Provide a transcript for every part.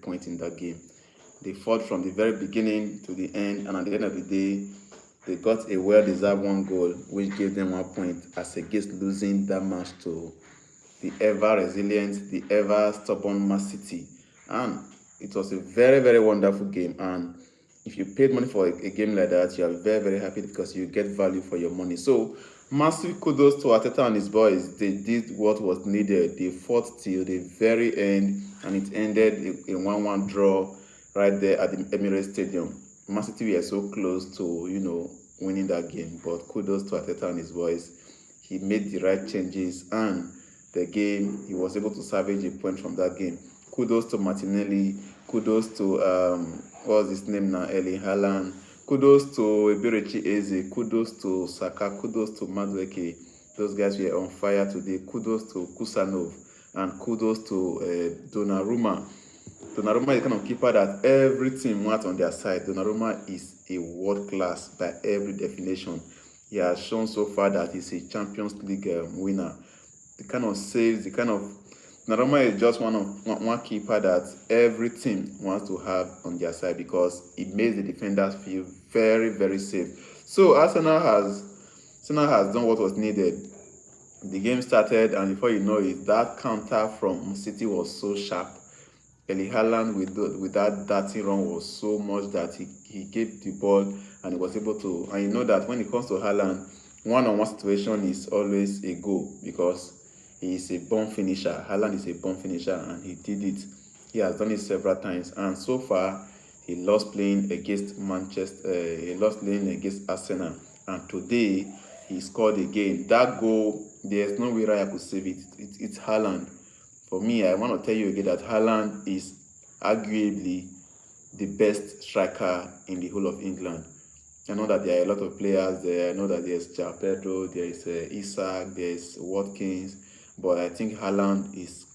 point in that game. They fought from the very beginning to the end, and at the end of the day, they got a well-deserved 1 goal, which gave them 1 point as against losing that match to the ever-resilient, the ever-stubborn Man City. And it was a very, very wonderful game. And if you paid money for a game like that, you are very, very happy because you get value for your money. So, massive kudos to Arteta and his boys. They did what was needed. They fought till the very end, and it ended a 1-1 draw right there at the Emirates Stadium. Man City were so close to, winning that game. But kudos to Arteta and his boys. He made the right changes, and the game, he was able to salvage a point from that game. Kudos to Martinelli. Kudos to what's his name now, Haaland. Kudos to Eberechi Eze. Kudos to Saka. Kudos to Madueke. Those guys were on fire today. Kudos to Kusanov, and kudos to Donnarumma. Donnarumma is the kind of keeper that every team wants on their side. Donnarumma is a world class by every definition. He has shown so far that he's a Champions League winner. The kind of saves, Donnarumma is just one keeper that every team wants to have on their side because it makes the defenders feel very, very safe. So Arsenal has done what was needed. The game started, and before you know it, that counter from City was so sharp. Haaland with that dirty run was so much that he gave the ball, and he was able to. And you know that when it comes to Haaland, one-on-one situation is always a goal because he is a born finisher. Haaland is a born finisher, and he did it. He has done it several times, and so far he lost playing against he lost playing against Arsenal, and today he scored again. That goal, there's no way Raya could save it. It's Haaland. For me, I want to tell you again that Haaland is arguably the best striker in the whole of England. I know that there are a lot of players there. I know that there's Pedro, there is Isak, there's Watkins, but I think Haaland is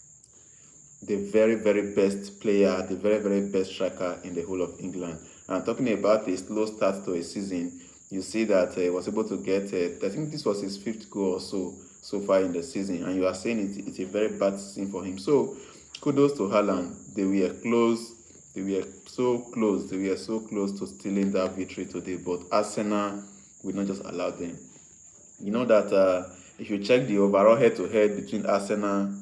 the very, very best player, the very, very best striker in the whole of England. And talking about a slow start to a season, you see that he was able to get, I think this was his 5th goal or so far in the season, and you are saying it's a very bad season for him. So kudos to Haaland. They were close. They were so close. They were so close to stealing that victory today, but Arsenal will not just allow them. You know that if you check the overall head-to-head between Arsenal,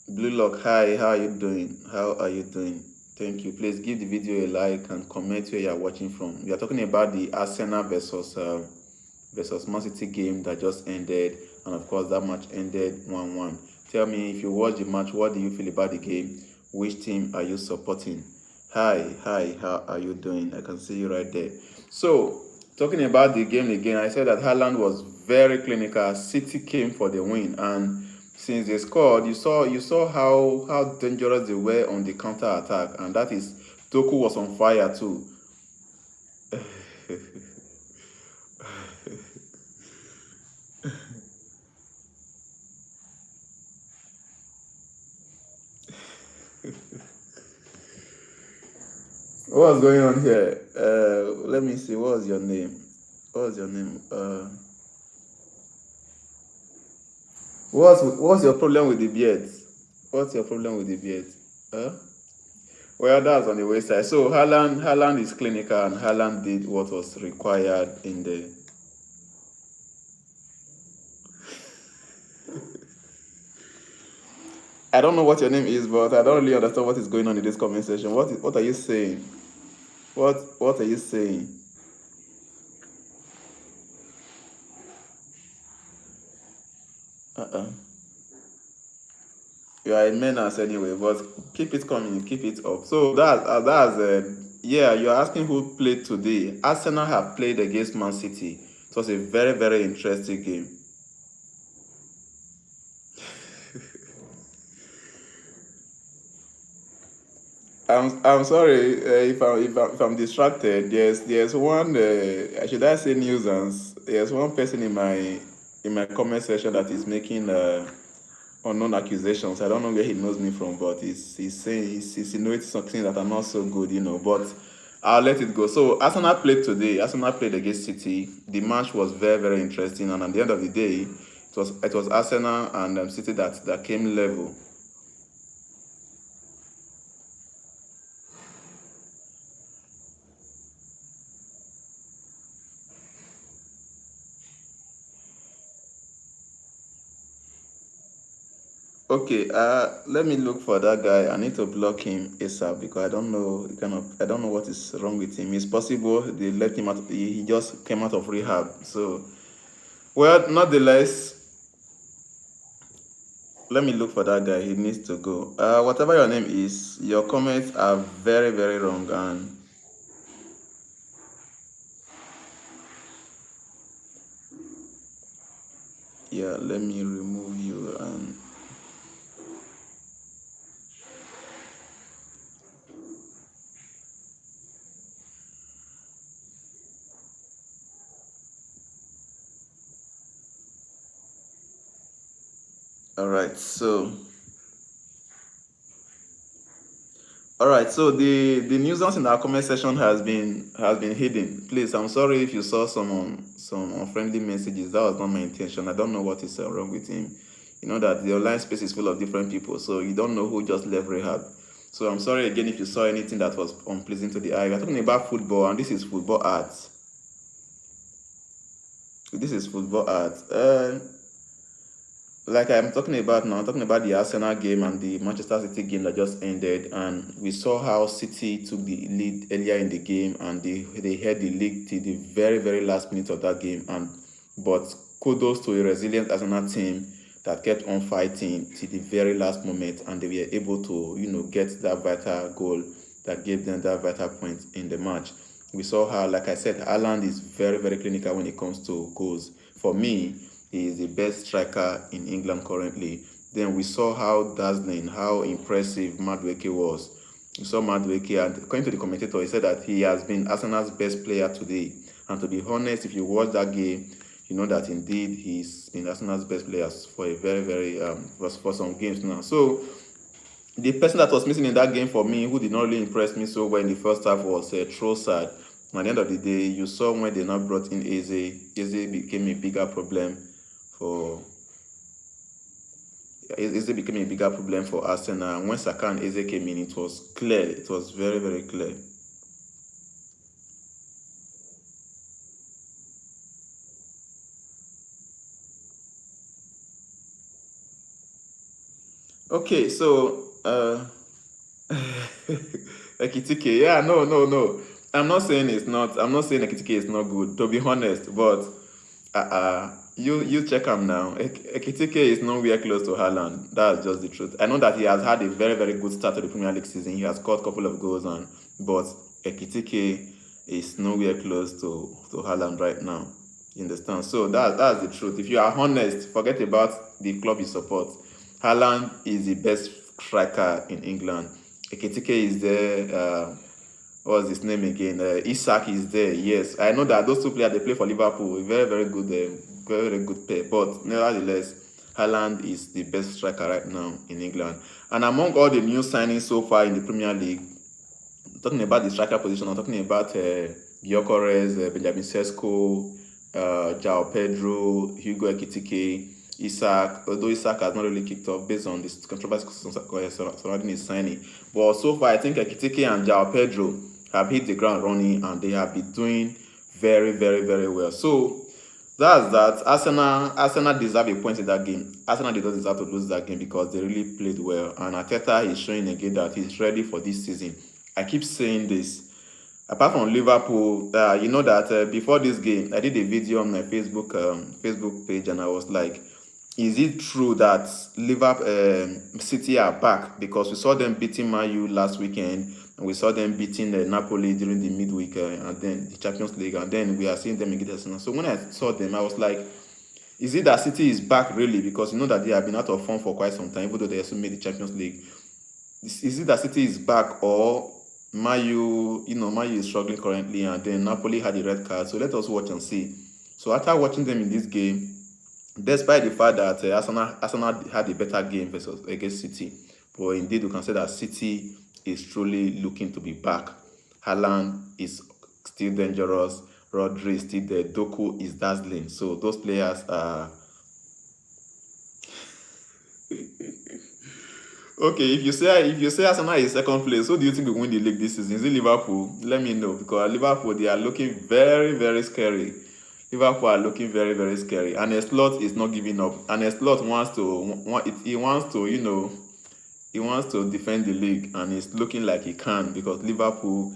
Blue Lock, hi, how are you doing? How are you doing? Thank you. Please give the video a like and comment where you are watching from. We are talking about the Arsenal versus Man City game that just ended, and of course that match ended 1-1. Tell me, if you watch the match, what do you feel about the game? Which team are you supporting? Hi, how are you doing? I can see you right there. So, talking about the game again, I said that Haaland was very clinical. City came for the win, and since they scored, you saw how dangerous they were on the counter attack, and that is Doku was on fire too. What's going on here? Let me see. What's your name? What's your name? What's your problem with the beard? What's your problem with the beard? Well, that's on the wayside. So Haaland is clinical, and Haaland did what was required in the. I don't know what your name is, but I don't really understand what is going on in this comment section. What are you saying? What are you saying? You are a menace anyway, but keep it coming, keep it up. So yeah, you're asking who played today. Arsenal have played against Man City. It was a very, very interesting game. I'm sorry if I'm distracted. There's one should I say nuisance? There's one person in my comment section that is making unknown accusations. I don't know where he knows me from, but he's saying he's insinuating something that I'm not so good, But I'll let it go. So Arsenal played today. Arsenal played against City. The match was very, very interesting, and at the end of the day, it was Arsenal and City that came level. Okay, let me look for that guy. I need to block him ASAP because I don't know I don't know what is wrong with him. It's possible they left him out. He just came out of rehab. So, well, nonetheless, let me look for that guy. He needs to go. Whatever your name is, your comments are very, very wrong. And yeah, let me remove you. And all right, so. All right, so the nuisance in our comment section has been hidden. Please, I'm sorry if you saw some unfriendly messages. That was not my intention. I don't know what is wrong with him. You know that the online space is full of different people, so you don't know who just left rehab. So I'm sorry again if you saw anything that was unpleasing to the eye. We're talking about football, and this is football art. This is football art. Like I'm talking about now, I'm talking about the Arsenal game and the Manchester City game that just ended, and we saw how City took the lead earlier in the game, and they held the league till the very very last minute of that game. And but kudos to a resilient Arsenal team that kept on fighting till the very last moment, and they were able to get that vital goal that gave them that vital point in the match. We saw how, like I said, Haaland is very very clinical when it comes to goals. For me, he is the best striker in England currently. Then we saw how dazzling, how impressive Madueke was. We saw Madueke, and according to the commentator, he said that he has been Arsenal's best player today. And to be honest, if you watch that game, you know that indeed he's been Arsenal's best player for a very, very for some games now. So the person that was missing in that game for me, who did not really impress me so well in the first half, was Trossard. And at the end of the day, you saw when they now brought in Eze, Eze became a bigger problem for Arsenal. And when Saka and Eze came in, it was clear. It was very, very clear. Okay, so Ekitike, yeah, no. I'm not saying Ekitike is not good, to be honest, but you check him now. Ekitike is nowhere close to Haaland. That's just the truth. I know that he has had a very, very good start to the Premier League season. He has scored a couple of goals, but Ekitike is nowhere close to Haaland right now. You understand? So that's the truth. If you are honest, forget about the club you support. Haaland is the best striker in England. Ekitike is there. What's his name again? Isak is there. Yes, I know that those two players, they play for Liverpool. Very, very good, very, very good pair. But nevertheless, Haaland is the best striker right now in England. And among all the new signings so far in the Premier League, talking about the striker position, I'm talking about Gyökeres, Benjamin Sesko, João Pedro, Hugo Ekitike, Isak, although Isak has not really kicked off based on this controversy surrounding his signing. But so far, I think Ekitike and João Pedro have hit the ground running, and they have been doing very, very, very well. So that's that. Arsenal deserve a point in that game. Arsenal did not deserve to lose that game because they really played well. And Arteta is showing again that he's ready for this season. I keep saying this. Apart from Liverpool, you know that before this game, I did a video on my Facebook page, and I was like, is it true that Liverpool, City are back? Because we saw them beating Man U last weekend, and we saw them beating Napoli during the midweek, and then the Champions League, and then we are seeing them against Arsenal. So when I saw them, I was like, is it that City is back really? Because you know that they have been out of form for quite some time, even though they also made the Champions League. Is it that City is back, or Man U is struggling currently, and then Napoli had a red card? So let us watch and see. So after watching them in this game, despite the fact that Arsenal had a better game against City, but indeed we can say that City is truly looking to be back. Haaland is still dangerous. Rodri is still there. Doku is dazzling. So those players are... Okay, if you say Arsenal is second place, who do you think will win the league this season? Is it Liverpool? Let me know, because Liverpool, they are looking very, very scary. Liverpool are looking very, very scary. And a slot is not giving up. And a slot he wants to, he wants to defend the league, and it's looking like he can, because Liverpool.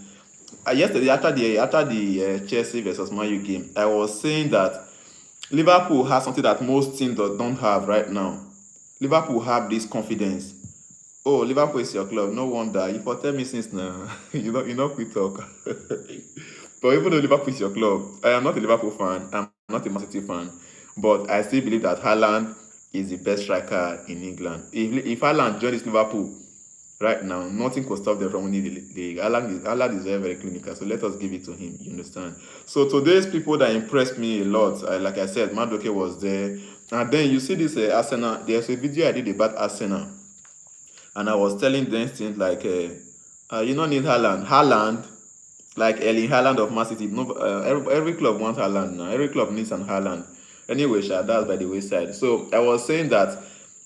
Yesterday, after the Chelsea versus Man U game, I was saying that Liverpool has something that most teams don't have right now. Liverpool have this confidence. Oh, Liverpool is your club. No wonder. You for tell me since now. you know, quick talk. But even though Liverpool is your club, I am not a Liverpool fan. I'm not a Man City fan. But I still believe that Haaland is the best striker in England. If Haaland joins Liverpool right now, nothing could stop them from winning the league. Haaland is very, very clinical. So let us give it to him. You understand? So today's people that impressed me a lot, like I said, Madueke was there. And then you see this Arsenal. There's a video I did about Arsenal. And I was telling them things like, you don't need Haaland. Haaland, like Erling Haaland of Man City. No, every club wants Haaland now. Every club needs an Haaland. Anyway, that's by the wayside. So I was saying that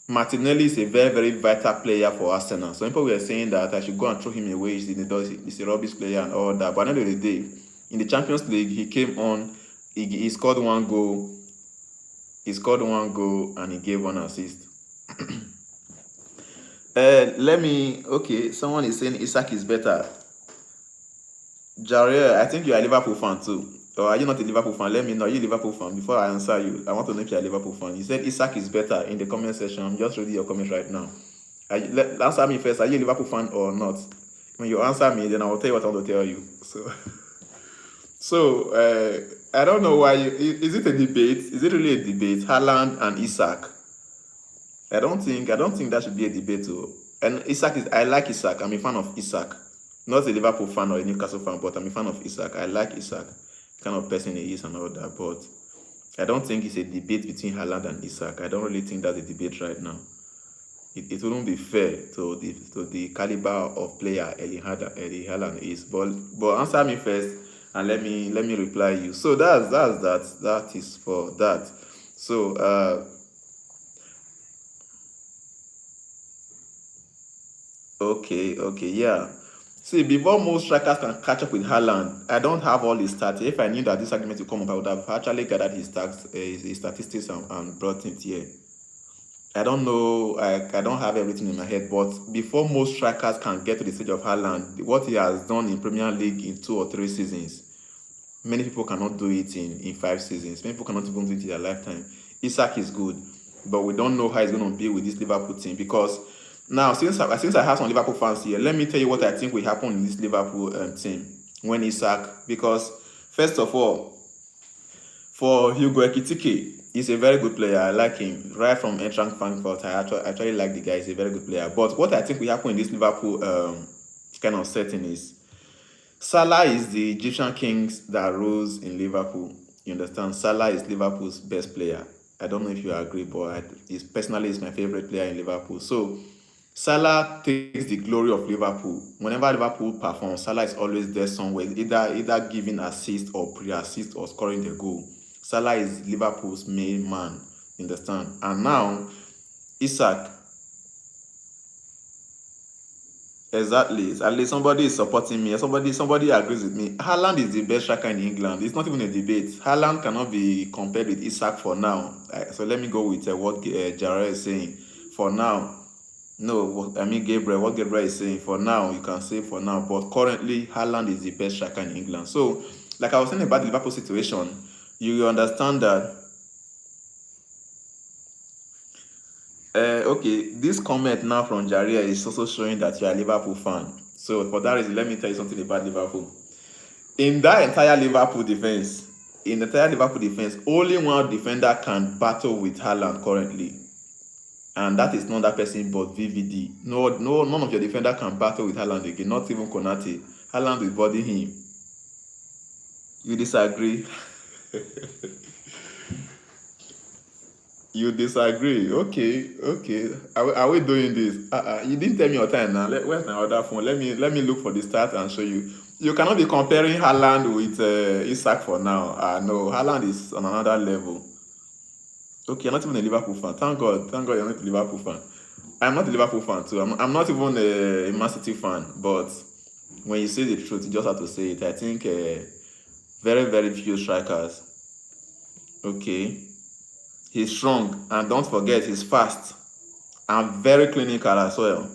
Martinelli is a very, very vital player for Arsenal. Some people were saying that I should go and throw him away. He's a rubbish player and all that. But at the end of the day, in the Champions League, he came on. He scored one goal. And he gave one assist. Someone is saying Isak is better. Javier, I think you are a Liverpool fan too. Or are you not a Liverpool fan? Let me know. Are you a Liverpool fan? Before I answer you, I want to know if you are a Liverpool fan. You said Isak is better in the comment section. I'm just reading your comments right now. Answer me first. Are you a Liverpool fan or not? When you answer me, then I will tell you what I want to tell you. So, I don't know why. Is it a debate? Is it really a debate? Haaland and Isak. I don't think that should be a debate too. And I like Isak. I'm a fan of Isak. Not a Liverpool fan or a Newcastle fan, but I'm a fan of Isak. I like Isak, kind of person he is and all that. But I don't think it's a debate between Haaland and Isak. I don't really think that's a debate right now. It wouldn't be fair to the caliber of player Erling Haaland is. But answer me first and let me reply you. So that's that. That is for that. So okay, yeah. See, before most strikers can catch up with Haaland, I don't have all his stats. If I knew that this argument would come up, I would have actually gathered his statistics and brought it here. I don't know, I don't have everything in my head, but before most strikers can get to the stage of Haaland, what he has done in Premier League in 2 or 3 seasons, many people cannot do it in 5 seasons. Many people cannot even do it in their lifetime. Isak is good, but we don't know how he's going to be with this Liverpool team, because now, since I have some Liverpool fans here, let me tell you what I think will happen in this Liverpool team when Isak, because first of all, for Hugo Ekitike, he's a very good player. I like him right from Eintracht Frankfurt. I actually like the guy. He's a very good player. But what I think will happen in this Liverpool kind of setting is Salah is the Egyptian kings that rules in Liverpool. You understand? Salah is Liverpool's best player. I don't know if you agree, but personally is my favorite player in Liverpool. So Salah takes the glory of Liverpool. Whenever Liverpool performs, Salah is always there somewhere, either giving assist or pre-assist or scoring the goal. Salah is Liverpool's main man, understand? And now, Isak. Exactly. At least somebody is supporting me. Somebody agrees with me. Haaland is the best striker in England. It's not even a debate. Haaland cannot be compared with Isak for now. So let me go with what Jared is saying. For now. No, I mean Gabriel. What Gabriel is saying, for now, you can say for now. But currently, Haaland is the best striker in England. So, like I was saying about the Liverpool situation, you understand that. Okay, this comment now from Jaria is also showing that you are a Liverpool fan. So, for that reason, let me tell you something about Liverpool. In that entire Liverpool defense, only one defender can battle with Haaland currently. And that is not that person but VVD. No, none of your defender can battle with Haaland again, not even Konate. Haaland will body him. You disagree? You disagree? Okay. Are we doing this? You didn't tell me your time now. Where's my other phone? Let me look for the start and show you. You cannot be comparing Haaland with Isak for now. No, Haaland is on another level. Okay, you're not even a Liverpool fan. Thank God you're not a Liverpool fan. I'm not a Liverpool fan too. I'm not even a Man City fan. But when you say the truth, you just have to say it. I think very, very few strikers Okay. He's strong, and don't forget, he's fast and very clinical as well.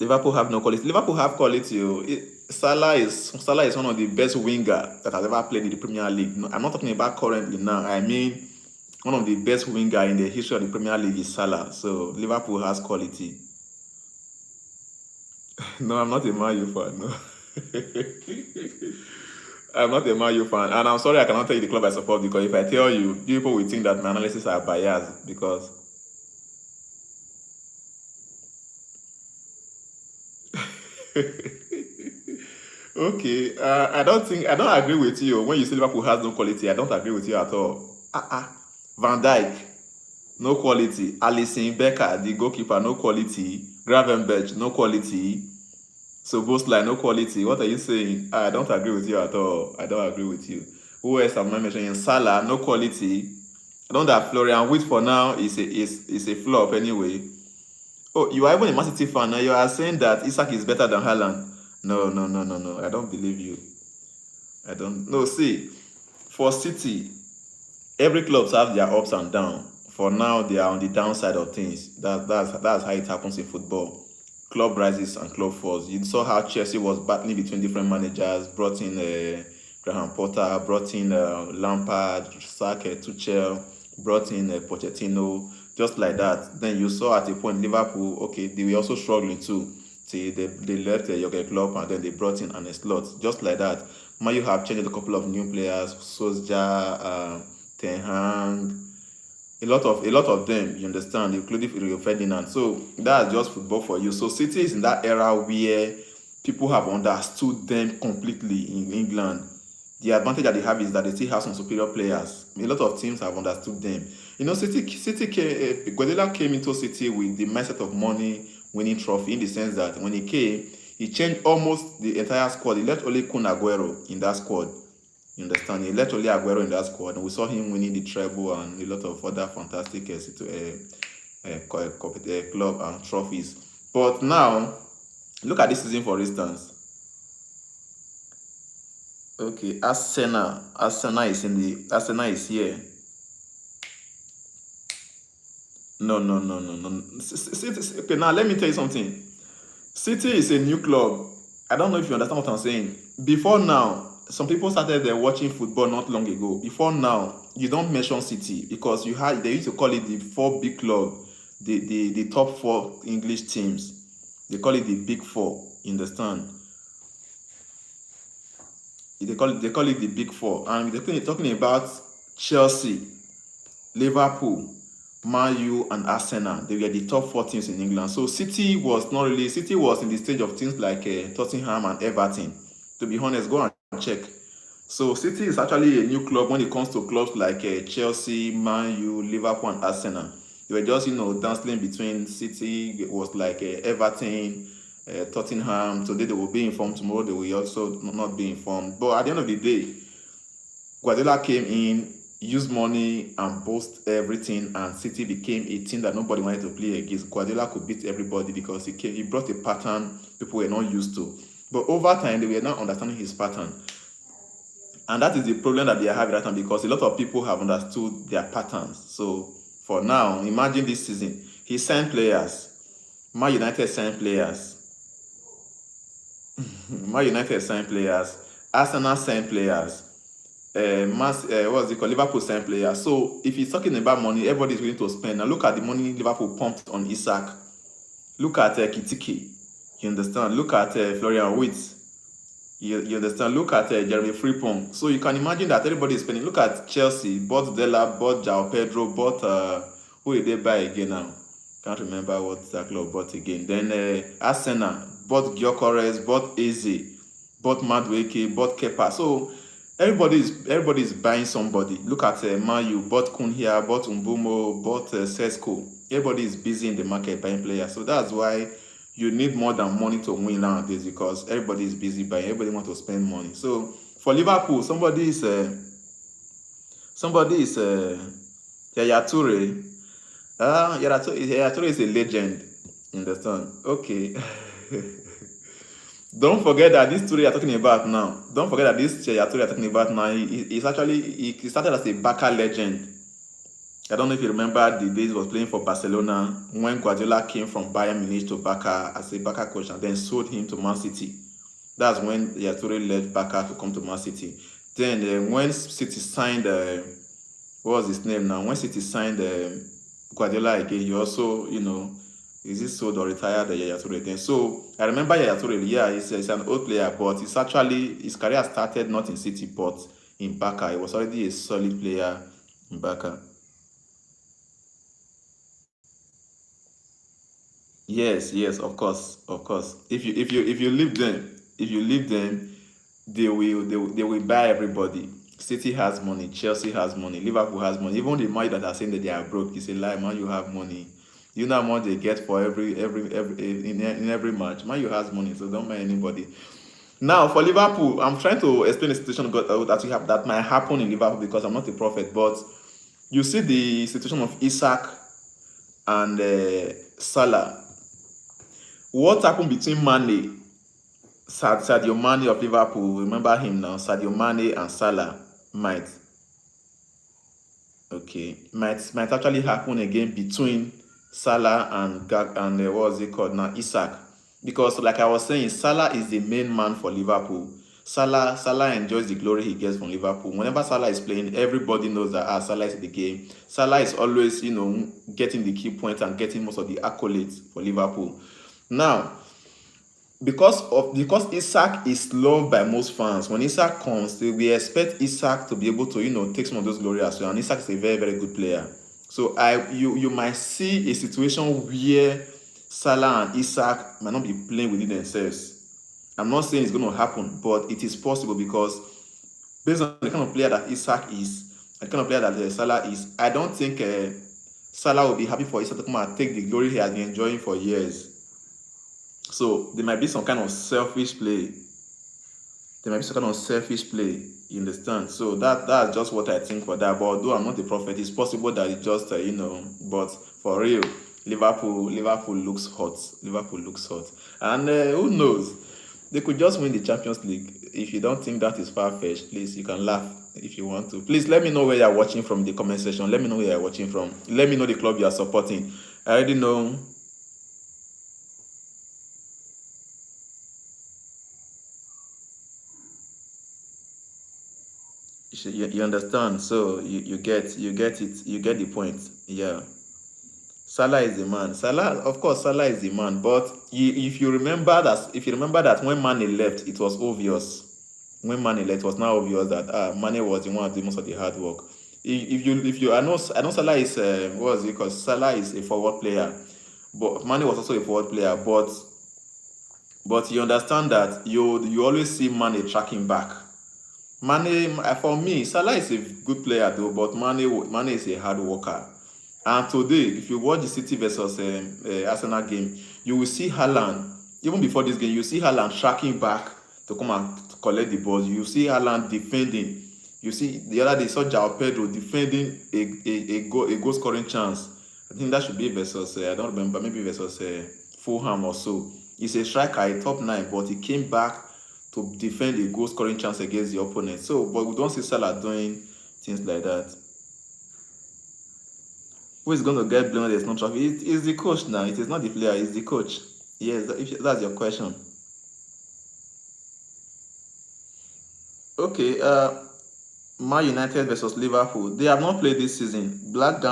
Liverpool have no quality. Liverpool have quality. Oh. Salah is one of the best winger that has ever played in the Premier League. No, I'm not talking about currently now. I mean, one of the best winger in the history of the Premier League is Salah. So Liverpool has quality. No, I'm not a Man U fan. No. I'm not a Man U fan, and I'm sorry I cannot tell you the club I support, because if I tell you, people will think that my analysis are biased. Because okay, I don't agree with you when you say Liverpool has no quality. I don't agree with you at all. Van Dijk, no quality. Alisson Becker, the goalkeeper, no quality. Gravenberch, no quality. So Bosley, no quality. What are you saying? I don't agree with you at all. I don't agree with you. Who else am I mentioning? Salah, no quality. I don't have Florian Wirtz for now. Is a flop anyway. Oh, you are even a Man City fan now. You are saying that Isak is better than Haaland. No, no, no, no, no. I don't believe you. I don't. No, see, for City, every clubs have their ups and downs. For now, they are on the downside of things. That's how it happens in football. Club rises and club falls. You saw how Chelsea was battling between different managers. Brought in Graham Potter, brought in Lampard, Saka, Tuchel, brought in Pochettino, just like that. Then you saw at a point Liverpool, okay, they were also struggling too. See, they left the Jurgen Klopp, and then they brought in an slot, just like that. Now you have changed a couple of new players, Solskjaer, Ten Hag, a lot of them, you understand, including Rio Ferdinand. So that's just football for you. So City is in that era where people have understood them completely in England. The advantage that they have is that they still have some superior players. A lot of teams have understood them. You know, Guardiola came into City with the mindset of money, winning trophy, in the sense that when he came, he changed almost the entire squad. He left only Kun Aguero in that squad. You understand? He left only Aguero in that squad, and we saw him winning the treble and a lot of other fantastic club and trophies. But now, look at this season, for instance. Okay, Arsenal is here. No, no, no, no, no. Okay, now let me tell you something. City is a new club. I don't know if you understand what I'm saying. Before now, some people started watching football not long ago. Before now, you don't mention City, because they used to call it the four big club, the top four English teams. They call it the big four. You understand? They call it the big four, and they're talking about Chelsea, Liverpool, Man U, and Arsenal. They were the top four teams in England. So City was not really. City was in the stage of teams like Tottenham and Everton. To be honest, go and check. So City is actually a new club when it comes to clubs like Chelsea, Man U, Liverpool, and Arsenal. They were just dancing between City. It was like Everton, Tottenham. Today they will be informed. Tomorrow they will also not be informed. But at the end of the day, Guardiola came in, used money and boast everything, and City became a team that nobody wanted to play against. Guardiola could beat everybody because he brought a pattern people were not used to. But over time, they were not understanding his pattern. And that is the problem that they are having right now, because a lot of people have understood their patterns. So for now, imagine this season, he signed players. Man United signed players. Man United signed players. Arsenal signed players. What's it called? Liverpool signed players. So if he's talking about money, everybody's willing to spend. Now look at the money Liverpool pumped on Isak. Look at Kitiki. You understand? Look at Florian Wirtz. You understand? Look at Jeremy Frimpong. So you can imagine that everybody is spending. Look at Chelsea. Bought Della, bought João Pedro, bought who did they buy again now? Can't remember what that club bought again. Then Arsenal bought Gyökeres, bought Eze, bought Madueke, bought Kepa. So everybody is buying somebody. Look at Man U, bought Cunha, bought Umbumo, bought Sesko. Everybody is busy in the market buying players. So that's why you need more than money to win nowadays, because everybody is busy buying. Everybody wants to spend money. So for Liverpool, somebody is Yaya Toure. Yaya Toure is a legend. You understand? Okay. Don't forget that this story you're talking about now. Don't forget that this story you're talking about now. He's actually he started as a Barca legend. I don't know if you remember the days he was playing for Barcelona when Guardiola came from Bayern Munich to Barca as a Barca coach and then sold him to Man City. That's when Yatoure left Barca to come to Man City. Then when City signed, what was his name now? When City signed Guardiola again, he also, is he sold or retired Yaya Toure then? So I remember Yaya Toure, yeah, he's an old player, but it's actually, his career started not in City, but in Barca. He was already a solid player in Barca. Yes, of course, of course. If you leave them, they will buy everybody. City has money, Chelsea has money, Liverpool has money. Even the man that are saying that they are broke, it's a lie. Man, you have money. You know how much they get for every in every match. Man, you has money, so don't mind anybody. Now for Liverpool, I'm trying to explain the situation that might happen in Liverpool because I'm not a prophet, but you see the situation of Isak and Salah. What happened between Sadio Mane of Liverpool, remember him now, Sadio Mane and Salah might might actually happen again between Salah and what was it called now, Isak. Because like I was saying, Salah is the main man for Liverpool. Salah enjoys the glory he gets from Liverpool. Whenever Salah is playing, everybody knows that Salah is in the game. Salah is always, getting the key points and getting most of the accolades for Liverpool. Now, because Isak is loved by most fans, when Isak comes, we expect Isak to be able to, take some of those glory as well. And Isak is a very, very good player. So you might see a situation where Salah and Isak might not be playing within themselves. I'm not saying it's going to happen, but it is possible because based on the kind of player that Isak is, the kind of player that Salah is, I don't think Salah will be happy for Isak to come and take the glory he has been enjoying for years. So there might be some kind of selfish play. You understand? So that's just what I think for that. But although I'm not a prophet, it's possible that it's just But for real, Liverpool looks hot. And who knows? They could just win the Champions League. If you don't think that is far-fetched, please, you can laugh if you want to. Please let me know where you're watching from in the comment section. Let me know where you're watching from. Let me know the club you are supporting. I already know. You understand? So you get it. You get the point. Yeah. Salah is the man. Of course, Salah is the man. But if you remember that when Mane left, it was obvious. When Mane left, it was now obvious that Mane was the one doing most of the hard work. I know Salah is what was it? Because Salah is a forward player, but Mane was also a forward player. But you understand that you always see Mane tracking back. Mane, for me, Salah is a good player though, but Mane is a hard worker. And today, if you watch the City versus Arsenal game, you will see Haaland, even before this game, you see Haaland tracking back to come and collect the ball. You see Haaland defending. You see, the other day, saw João Pedro defending a goal scoring chance. I think that should be versus, I don't remember, maybe versus Fulham or so. He's a striker, a top 9, but he came back to defend a goal scoring chance against the opponent. So, but we don't see Salah doing things like that. Who is going to get blamed? There's no trophy. It's the coach now. It is not the player. It's the coach. Yes, if that's your question. Okay. Man United versus Liverpool. They have not played this season. Black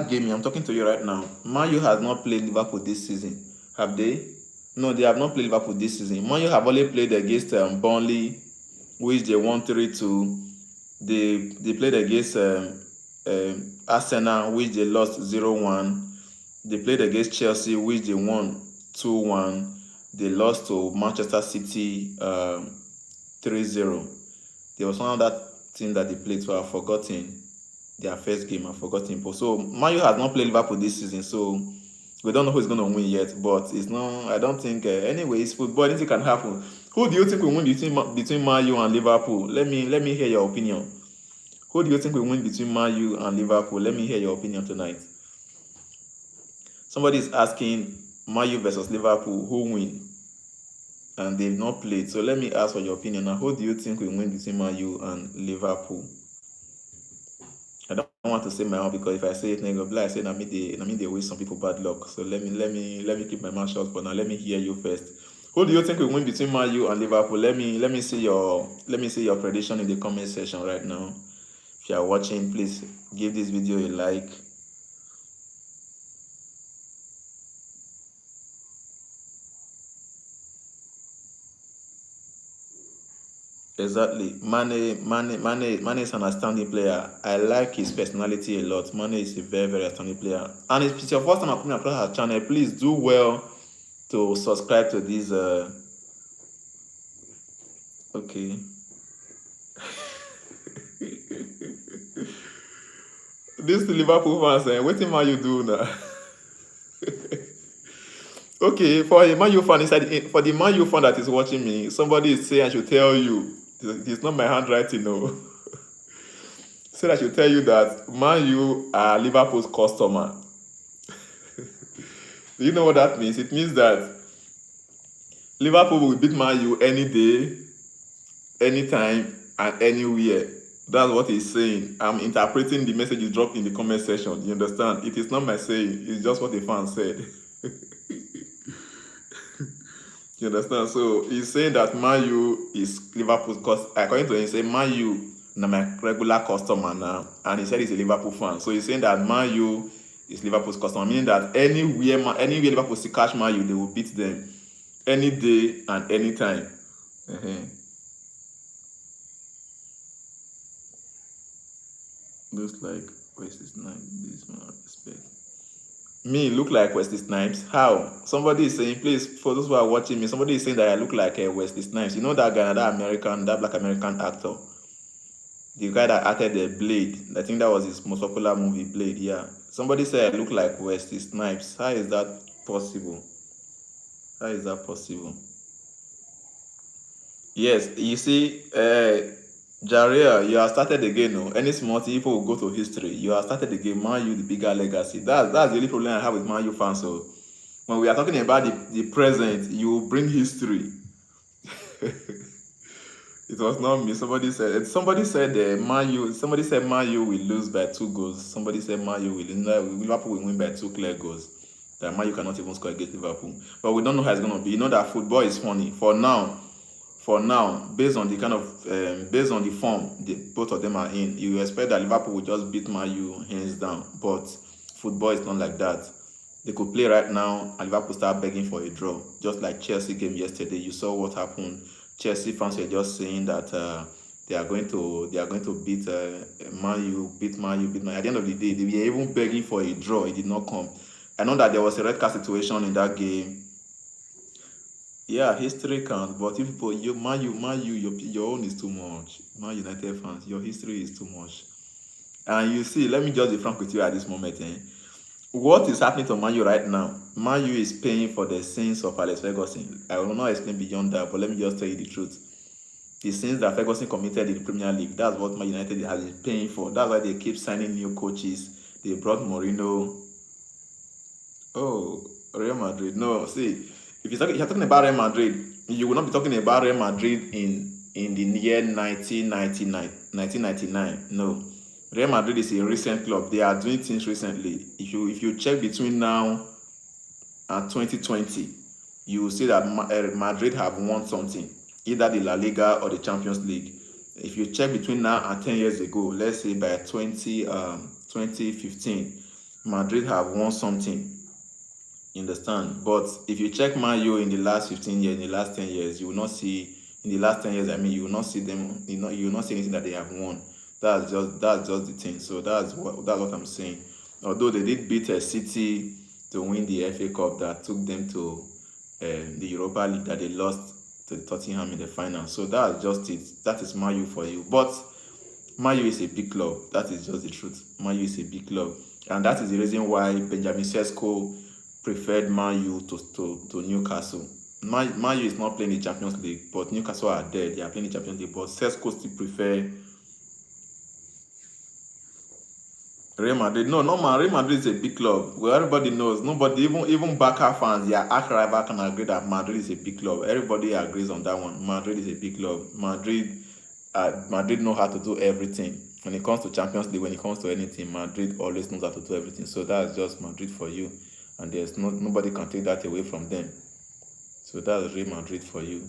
Gaming. I'm talking to you right now. Man U has not played Liverpool this season. Have they? No, they have not played Liverpool this season. Man U have only played against Burnley, which they won 3-2. They played against Arsenal, which they lost 0-1. They played against Chelsea, which they won 2-1. They lost to Manchester City 3-0. There was one other team that they played, so I've forgotten their first game. I've forgotten. So Man U has not played Liverpool this season, so we don't know who's going to win yet. But it's not. I don't think. Anyway, it's football. Anything can happen. Who do you think will win between Man U and Liverpool? Let me hear your opinion. Who do you think will win between Man U and Liverpool? Let me hear your opinion tonight. Somebody is asking Man U versus Liverpool, who win? and they've not played. So let me ask for your opinion. Now, who do you think will win between Man U and Liverpool? I don't want to say my own because if I say it, then go I say they wish some people bad luck. So let me keep my mouth shut for now. Let me hear you first. Who do you think will win between Man U and Liverpool? Let me see your prediction in the comment section right now. If you are watching, please give this video a like. Exactly. Mane is an outstanding player. I like his personality a lot. Mane is a very, very outstanding player. And if it's your first time coming across our channel, please do well to subscribe to this. Okay. This Liverpool fans, what Man you do now? Okay, for a Man U fan for the Man U fan that is watching me, somebody is saying I should tell you. It's not my handwriting, no. Said I should tell you that Man U are Liverpool's customer. Do you know what that means? It means that Liverpool will beat Man U any day, anytime, and anywhere. That's what he's saying. I'm interpreting the message you dropped in the comment section. You understand? It is not my saying. It's just what the fan said. You understand? So he's saying that Man U is Liverpool's cost. According to him, he said Man U na my regular customer now, and he said he's a Liverpool fan. So he's saying that Man U is Liverpool's customer, meaning that anywhere Liverpool see catch Man U, they will beat them any day and any time. Looks like Wesley Snipes. This man respect. Me look like Wesley Snipes? How? Somebody is saying, please, for those who are watching me, somebody is saying that I look like Wesley Snipes. You know that guy, that black American actor? The guy that acted the Blade. I think that was his most popular movie, Blade, yeah. Somebody said I look like Wesley Snipes. How is that possible? How is that possible? Yes, you see, Jaria, you have started again. No? Any small thing, people will go to history. You have started again. Man U, the bigger legacy. That's the only problem I have with Man U fans. So when we are talking about the present, you bring history. It was not me. Somebody said Man U. Somebody said Man U will lose by 2 goals. Somebody said Man U Liverpool will win by 2 clear goals. That Man U cannot even score against Liverpool. But we don't know how it's gonna be. You know that football is funny. For now, based on the kind of based on the form both of them are in, you expect that Liverpool will just beat Man U hands down. But football is not like that. They could play right now and Liverpool start begging for a draw, just like Chelsea game yesterday. You saw what happened. Chelsea fans were just saying that they are going to beat Man U, beat Man U, beat Man U. At the end of the day, they were even begging for a draw. It did not come. I know that there was a red card situation in that game. Yeah, history counts, but if people, your own is too much. Man United fans, your history is too much. And you see, let me just be frank with you at this moment. What is happening to Man U right now? Man U is paying for the sins of Alex Ferguson. I will not explain beyond that, but let me just tell you the truth. The sins that Ferguson committed in the Premier League, that's what Man United has been paying for. That's why they keep signing new coaches. They brought Mourinho. Oh, Real Madrid. No, see, if you're talking about Real Madrid, you will not be talking about Real Madrid in the year 1999. No. Real Madrid is a recent club. They are doing things recently. If you check between now and 2020, you will see that Madrid have won something, either the La Liga or the Champions League. If you check between now and 10 years ago, let's say by 2015, Madrid have won something. You understand? But if you check Man U in the last 15 years, in the last 10 years, you will not see, in the last 10 years, you will not see them, you will not see anything that they have won. That's just the thing. So that's what I'm saying. Although they did beat a City to win the FA Cup that took them to the Europa League that they lost to Tottenham in the final. So that's just it. That is Man U for you. But Man U is a big club. That is just the truth. Man U is a big club. And that is the reason why Benjamin Sesko preferred Man U to Newcastle. Man U is not playing the Champions League, but Newcastle are there. They are playing the Champions League, but Sesko still prefer Real Madrid. No, no man. Real Madrid is a big club. Well, everybody knows. Nobody, even Barca fans, their arch rival can agree that Madrid is a big club. Everybody agrees on that one. Madrid is a big club. Madrid know how to do everything. When it comes to Champions League, when it comes to anything, Madrid always knows how to do everything. So that's just Madrid for you, and there's nobody can take that away from them. So that's Real Madrid for you.